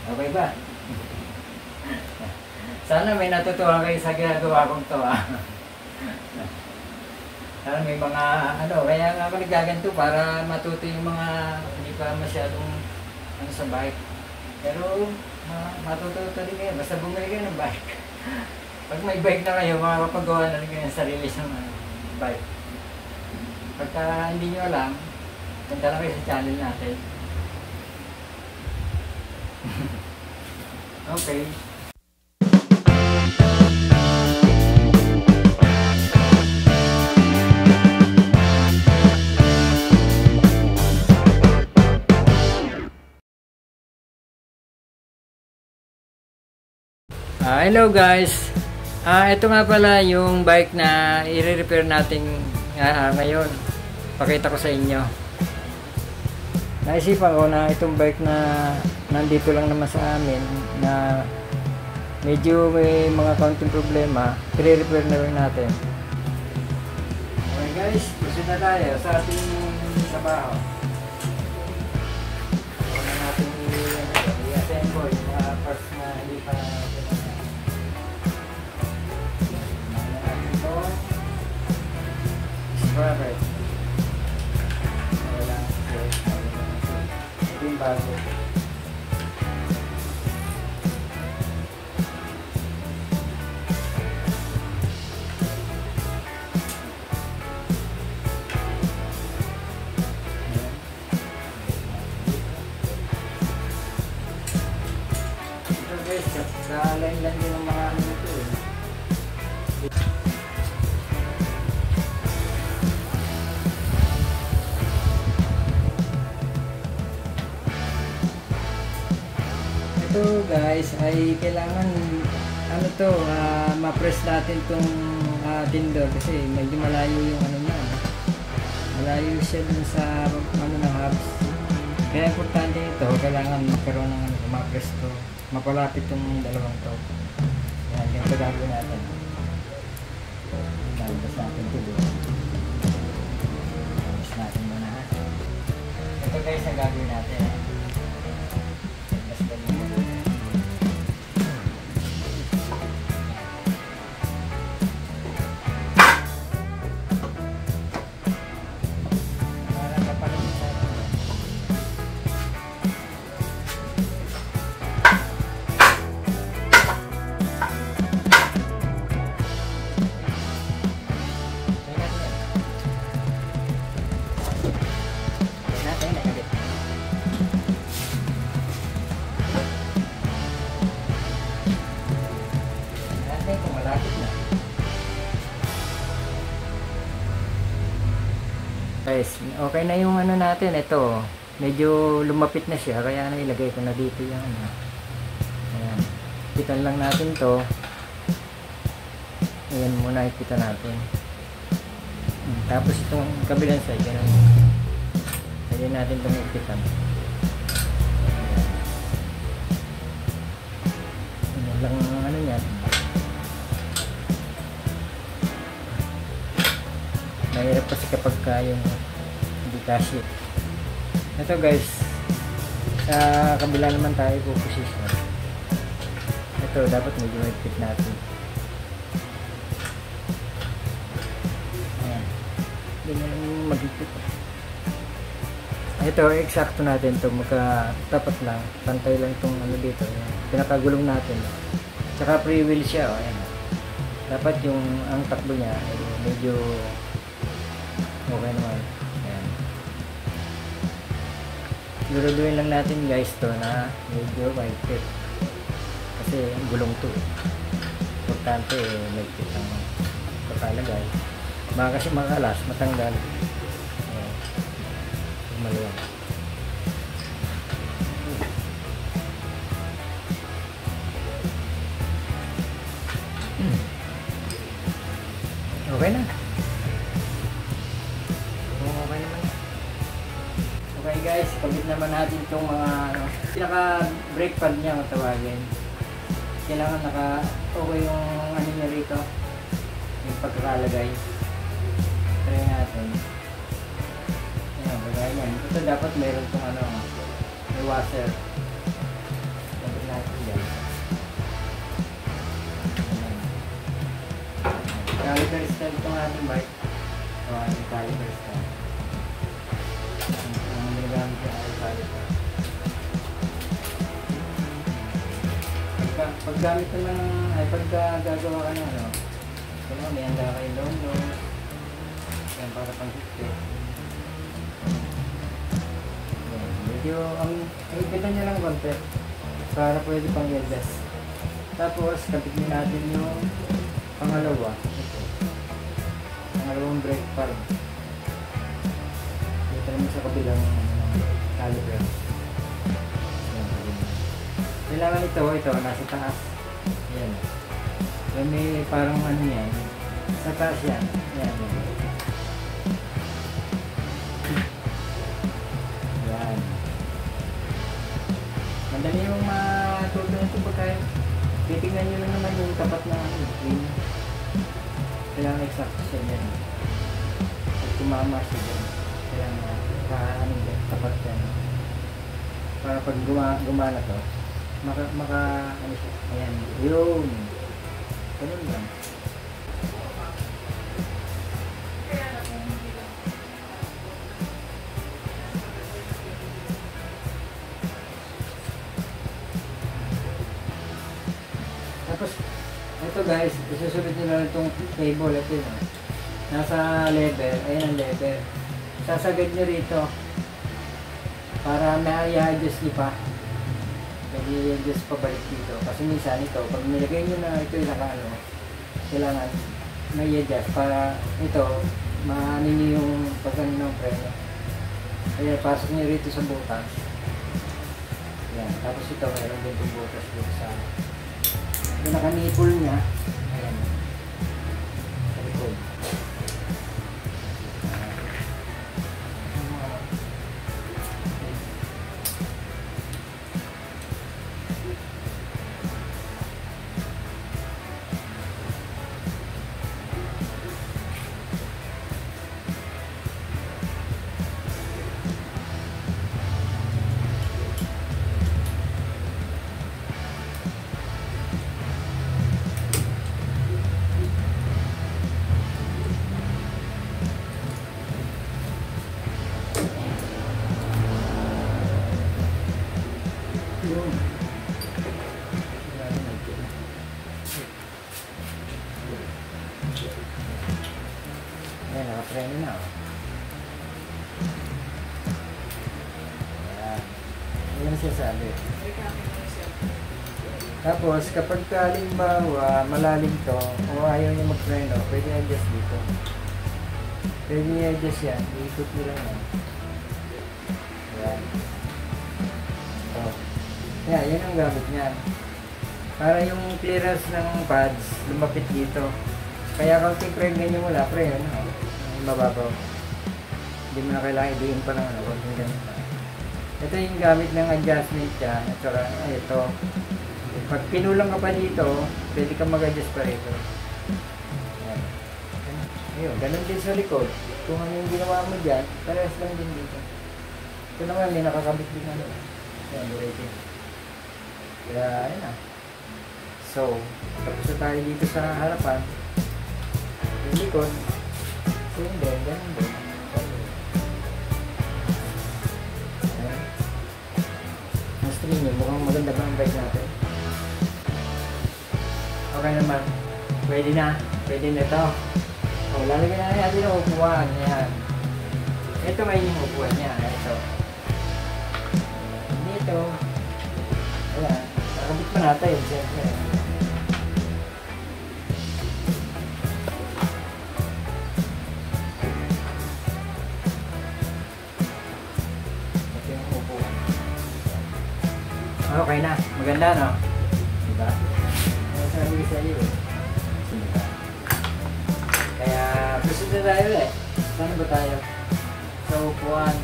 Okay ba? Sana may natutuwa kayo sa ginagawa kong to Sana may mga kaya nga ako naggaganto para matuto yung mga hindi pa masyadong sa bike. Pero matututo din kayo, basta bumili kayo ng bike. Pag may bike na kayo, makakapagawa na rin kayo ng sarili sa bike. Pagka hindi nyo alam, punta lang kayo sa channel natin. Okay. Hello guys. Ito nga pala yung bike na i-repair natin ngayon. Pakita ko sa inyo. Naisipan ko na itong bike na nandito lang naman sa amin na medyo may mga kaunting problema, i-repair na rin natin. Okay guys, proceed na tayo sa ating trabaho. Una natin i-assemble yung mga parts na hindi pa Perfect. Wala. Ito yung bago. Ito guys, sa-align lang din ang mga ito eh. Ito guys ay kailangan ma-press natin itong tindor kasi medyo malayo yung malayo siya dun sa ng hubs. Kaya importante ito, kailangan magkaroon ng ma-press to, mapalapit itong dalawang to. Yan, ganito gagawin natin. Lalabas natin ito doon. Lalabas natin muna. Ito guys ang gagawin natin. Guys, okay na yung natin. Ito, medyo lumapit na siya, kaya ilagay ko na dito yung ayan, ipitan lang natin to. Ayan muna, ipitan natin. Tapos itong kabilang side, ganun, lagyan natin itong ipitan. Ayan lang yan. Mahirap kasi kapag yung hindi kasi. Ito guys, sa kabila naman tayo po position. Ito dapat medyo higpit natin. Ayan, hindi na mag-higpit. Ito eksakto natin to, magkatapat lang, pantay lang itong dito, pinakagulong natin. Tsaka free wheel siya. Ayan. Dapat yung ang takbo niya ay medyo okay naman. Ayan. Siguraduhin lang natin guys to na medyo mahigpit. Kasi gulong to. Importante mahigpit ang pagkalagay. Baka kasi makalas, matanggal. Ayan. Maluwag. Okay na. Okay guys, kabit naman natin itong mga pinaka-brake pad niya kung tawagin. Kailangan okay yung niya rito, yung pagkakalagay. Try natin. Ayan, bagay yan. Ito dapat meron itong may washer. caliper stand itong ating bike. O, ating caliper stand. Ang ginagamit yung ating caliper. Paggamit naman ay pagka gagawa ka ng ano, kung may handa kayo long yan para pang-higpit. Medyo ang higitan nyo lang konti para pwede pang yeldas. Tapos kapit din natin yung pangalawa. Ito. Pangalawang brake pad. Ito naman sa kabilang caliper. Kailangan ito nasa taas. Ayan. Yan may parang ano yan. Sa taas yan. Ayan. Ayan. Madali yung matuto nito pagkain. Titignan nyo lang naman yung tapat na clean. Kailangan exact siya yan. Pag tumama siya dyan. Kailangan tapat yan. Para pag gumana to, ano siya. Ayan. Yun. Ganun lang. Tapos, ito guys, isusunod nyo na itong cable. Ito yun. Nasa lever. Ayan ang lever. Sasagad nyo rito. Para ma-i-adjust nyo pa. Pwede i-adjust pabalik dito. Kasi minsan ito, pag nilagay nyo na ito yung naka-ano, kailangan may i-adjust para ito, maanin nyo yung pagkanin ng preno. Kaya pasok nyo rito sa butas. Ayan. Tapos ito, meron din itong butas dito sa yung naka-nipple niya. Ayan. Sa likod. Ayan, nakapreno na. Ayan. Ayan siya sabi. Tapos, kapag halimbawa malalim to, o ayaw niya magpreno, pwede adjust dito. Pwede i-adjust yan. Iikot nyo lang yan. Ayan. So, yan, yan ang gamit niyan. Para yung clearance ng pads, lumapit dito. Kaya kaunting pregnant nyo mula, pre, ano, mababaw. Hindi mo na kailangan i-diin pa ng ano, konting ganun pa. Ito yung gamit ng adjustment dyan. At saka, ito. Pag pinulang ka pa dito, pwede ka mag-adjust pa rito. Ayan. Ayun, ganun din sa likod. Kung ano yung ginawa mo dyan, parehas lang din dito. Ito naman, may nakakabit din ano. Ayan, diretso. Kaya, ayun na. So, tapos na tayo dito sa harapan. Yung likod, same din, ganun din. Ayan. Mas tingin nyo, mukhang maganda ba ang bike natin? Okay naman. Pwede na. Pwede na ito. O, lalagyan na natin ang upuan. Ayan. Ito may yung upuan niya. Ito. Dito. Ayan. Nakabit pa natin. Siyempre. Okay na. Maganda, no? Diba? Sabi ko sa iyo eh. Diba? Kaya, gusto na tayo eh. Saan ba tayo? Sa upuan.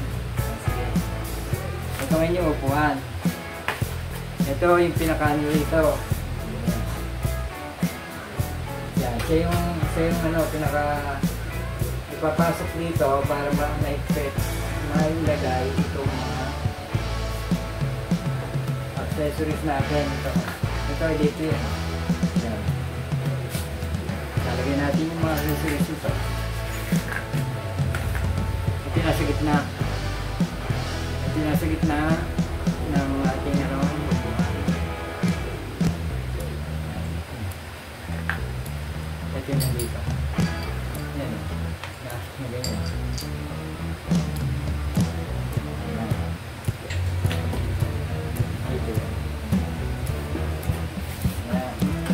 Sige. Ito ngayon yung upuan. Ito yung pinaka-ano ito. Yan. Siya yung ano, pinaka ipapasok dito para ma-expect mailagay itong mga accessories natin. Ito dito yan. Yan. Lagyan natin yung mga resulta. Ito nasa gitna. Ito nasa gitna ng ating ano. Ito yung nandito. Yan.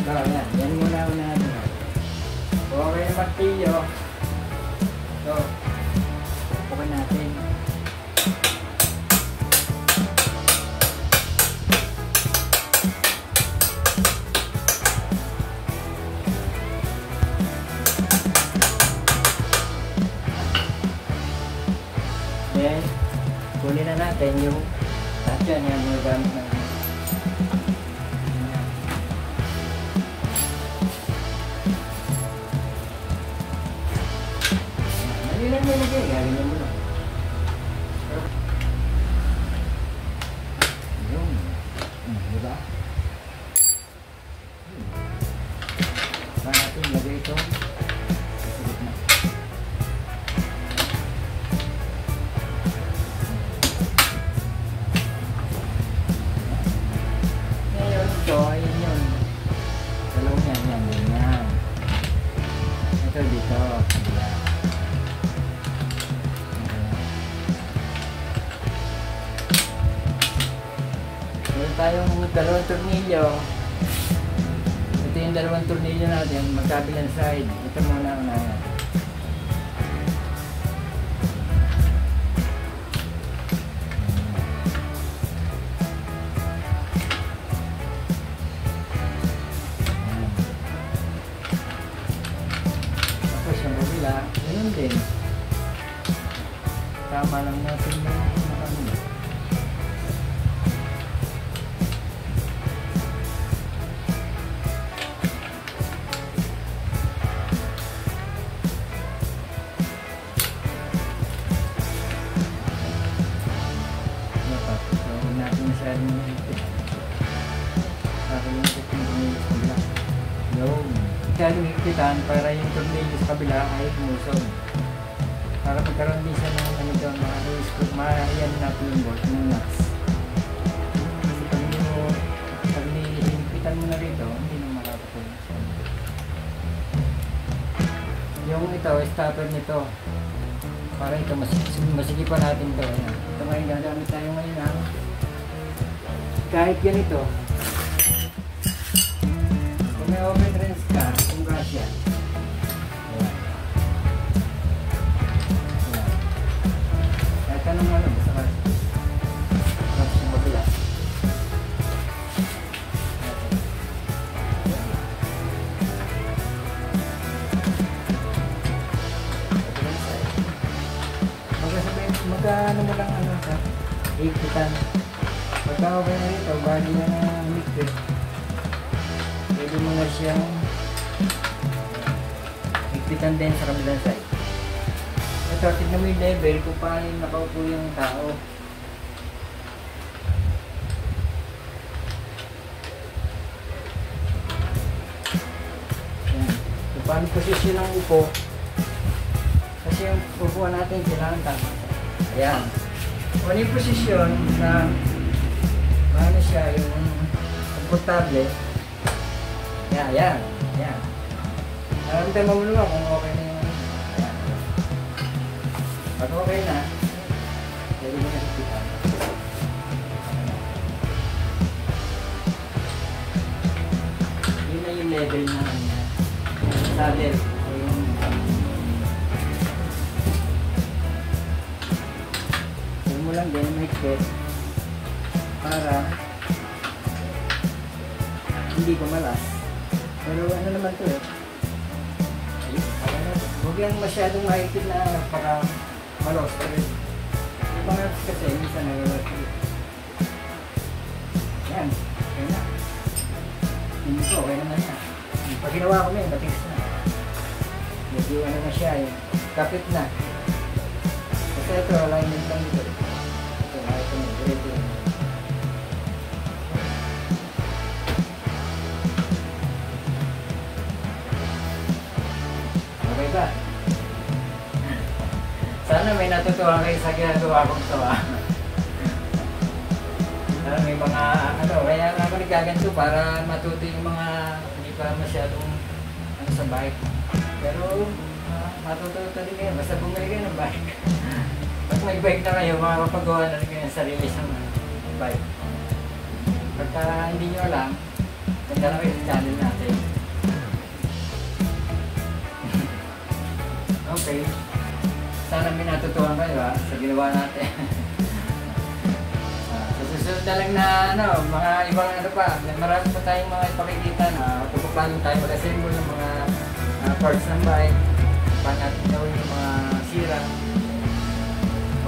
Ganyan. Yan muna natin. Okay na martilyo. So, pupukan natin. Then, kunin na natin yung lahat yan mga gamit natin. Ilan mo lagay? Galing mo lang. Yun. Diba? Saan natin lagay ito? Ngayon ito, ayun yun. Dalawang yan. Ito dito. Tayong dalawang tornilyo. Ito yung dalawang tornilyo natin, magkabilang side. Ito muna ang unahin. Tapos yung kabila, yun din. Tama lang natin yung makamila. Kaya higpitan para yung tornilyo sa kabila ay umusog. Para magkaroon din siya ng ano doon, mga screw, maayan natin yung bolt, yung nuts. Kasi pag higpitan mo na rito, hindi na makakapulong. Yung ito, stopper nito. Para ito, masigipan natin ito. Ayan. Ito ngayon, gagamit tayo ngayon ha. Kahit ganito, kung may open range ka, kung gas yan. Ayan. Ayan. Kahit anong ano, basta gas. Tapos yung mabila. Magkano mo lang ano sa higpitan. Pagka okay na rito, bali na ng liquid. Pwede mo na siyang higpitan din sa kabilang side. Ito, tignan mo yung level kung paano nakaupo yung tao. Yan. Kung paano posisyon ng upo. Kasi yung upuan natin, kailangan tama. Ayan. Kung ano yung posisyon na paano siya yung komportable. Ayan. Naramdaman mo naman kung okay na yung ayan. Pag okay na, pwede mo na higpitan. Yun na yung level na saddle. Huwag mo lang din mahigpit para hindi kumalas. Pero ano naman ito eh. Huwag yan masyadong mahigpit na para malos. Pero yung mga kasi minsan nagalas. Yan. Okay na. Hindi ko, okay naman na. Pag ginawa ko na yun, natis na. Medyo ano na siya yun. Kapit na. Kasi ito, alignment lang dito. Ito, ito na. Diretso yun. natutuwa kayo sa ginagawa kong tawa. May mga kaya ako nagkaganto para matuto yung mga hindi pa masyadong sa bike. Pero matututo din kayo, basta bumili kayo ng bike. Pag may bike na kayo, makakapagawa na rin kayo ng sarili sa bike. Pagka hindi nyo alam, ganda na kayo sa channel natin. Okay. Sana may natutuhan kayo sa ginawa natin. Susunod na lang na mga ibang pa, marami pa tayong mga ipakikita na kung paano tayo mag-assemble ng mga parts ng bike, paano natin gawin yung mga sira.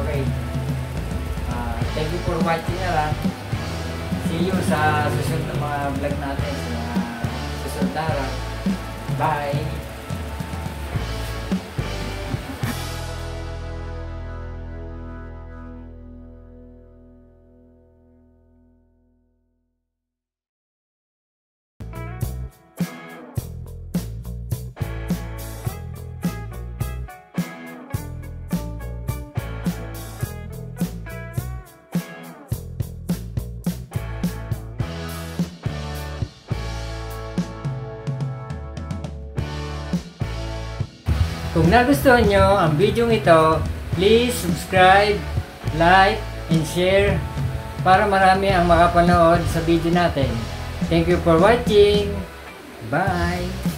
Okay. Thank you for watching na lang. See you sa susunod na mga vlog natin sa mga susunod na araw. Bye! Kung nagustuhan nyo ang video ito, please subscribe, like, and share para marami ang makapanood sa video natin. Thank you for watching. Bye!